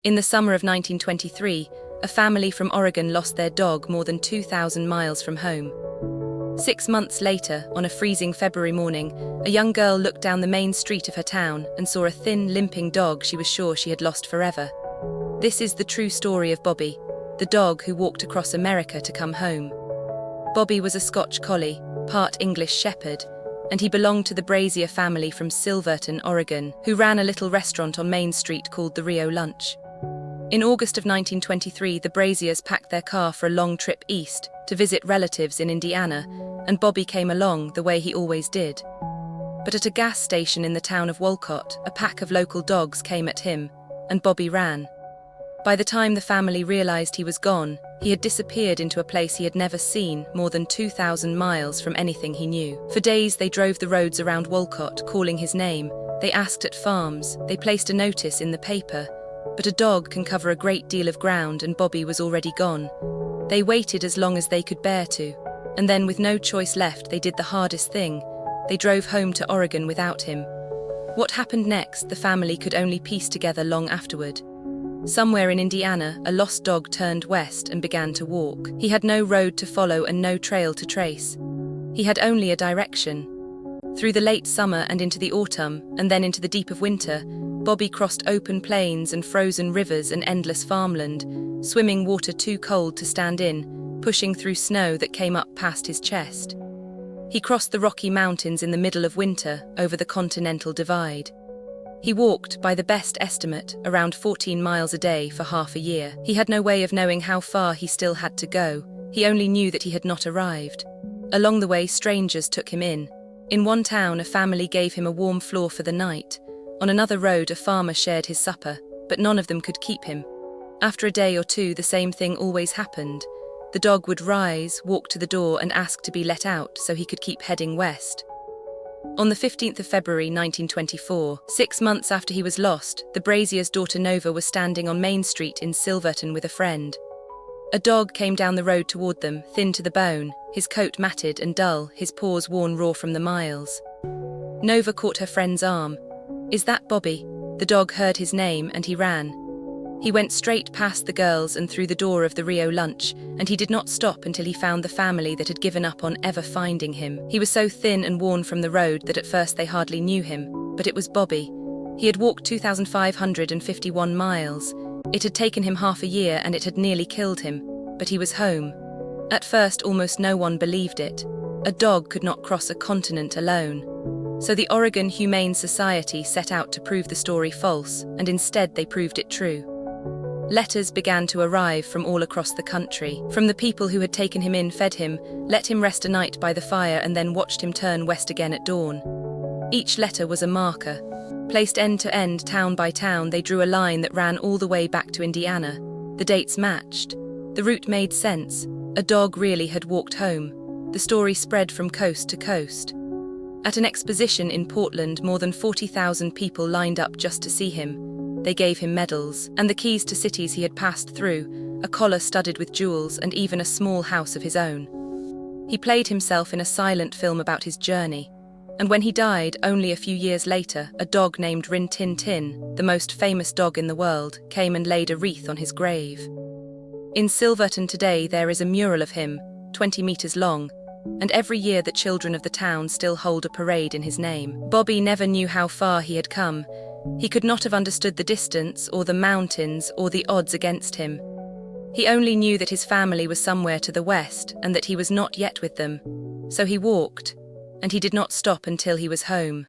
In the summer of 1923, a family from Oregon lost their dog more than 2,000 miles from home. 6 months later, on a freezing February morning, a young girl looked down the main street of her town and saw a thin, limping dog she was sure she had lost forever. This is the true story of Bobbie, the dog who walked across America to come home. Bobbie was a Scotch Collie, part English Shepherd, and he belonged to the Brazier family from Silverton, Oregon, who ran a little restaurant on Main Street called the Reunite. In August of 1923, the Braziers packed their car for a long trip east to visit relatives in Indiana, and Bobbie came along the way he always did. But at a gas station in the town of Wolcott, a pack of local dogs came at him, and Bobbie ran. By the time the family realized he was gone, he had disappeared into a place he had never seen, more than 2,000 miles from anything he knew. For days they drove the roads around Wolcott, calling his name. They asked at farms, they placed a notice in the paper. But a dog can cover a great deal of ground, and Bobbie was already gone. They waited as long as they could bear to, and then with no choice left, they did the hardest thing. They drove home to Oregon without him. What happened next, the family could only piece together long afterward. Somewhere in Indiana, a lost dog turned west and began to walk. He had no road to follow and no trail to trace. He had only a direction. Through the late summer and into the autumn, and then into the deep of winter, Bobbie crossed open plains and frozen rivers and endless farmland, swimming water too cold to stand in, pushing through snow that came up past his chest. He crossed the Rocky Mountains in the middle of winter, over the Continental Divide. He walked, by the best estimate, around 14 miles a day for half a year. He had no way of knowing how far he still had to go. He only knew that he had not arrived. Along the way, strangers took him in. In one town, a family gave him a warm floor for the night. On another road, a farmer shared his supper, but none of them could keep him. After a day or two, the same thing always happened. The dog would rise, walk to the door, and ask to be let out so he could keep heading west. On the 15th of February 1924, 6 months after he was lost, the Brazier's daughter Nova was standing on Main Street in Silverton with a friend. A dog came down the road toward them, thin to the bone, his coat matted and dull, his paws worn raw from the miles. Nova caught her friend's arm. "Is that Bobbie?" The dog heard his name and he ran. He went straight past the girls and through the door of the Rio lunch, and he did not stop until he found the family that had given up on ever finding him. He was so thin and worn from the road that at first they hardly knew him, but it was Bobbie. He had walked 2,551 miles. It had taken him half a year and it had nearly killed him, but he was home. At first, almost no one believed it. A dog could not cross a continent alone. So the Oregon Humane Society set out to prove the story false, and instead they proved it true. Letters began to arrive from all across the country, from the people who had taken him in, fed him, let him rest a night by the fire, and then watched him turn west again at dawn. Each letter was a marker. Placed end to end, town by town, they drew a line that ran all the way back to Indiana. The dates matched. The route made sense. A dog really had walked home. The story spread from coast to coast. At an exposition in Portland, more than 40,000 people lined up just to see him. They gave him medals, and the keys to cities he had passed through, a collar studded with jewels, and even a small house of his own. He played himself in a silent film about his journey. And when he died, only a few years later, a dog named Rin Tin Tin, the most famous dog in the world, came and laid a wreath on his grave. In Silverton today, there is a mural of him, 20 meters long, and every year the children of the town still hold a parade in his name. Bobbie never knew how far he had come. He could not have understood the distance, or the mountains, or the odds against him. He only knew that his family was somewhere to the west, and that he was not yet with them. So he walked, and he did not stop until he was home.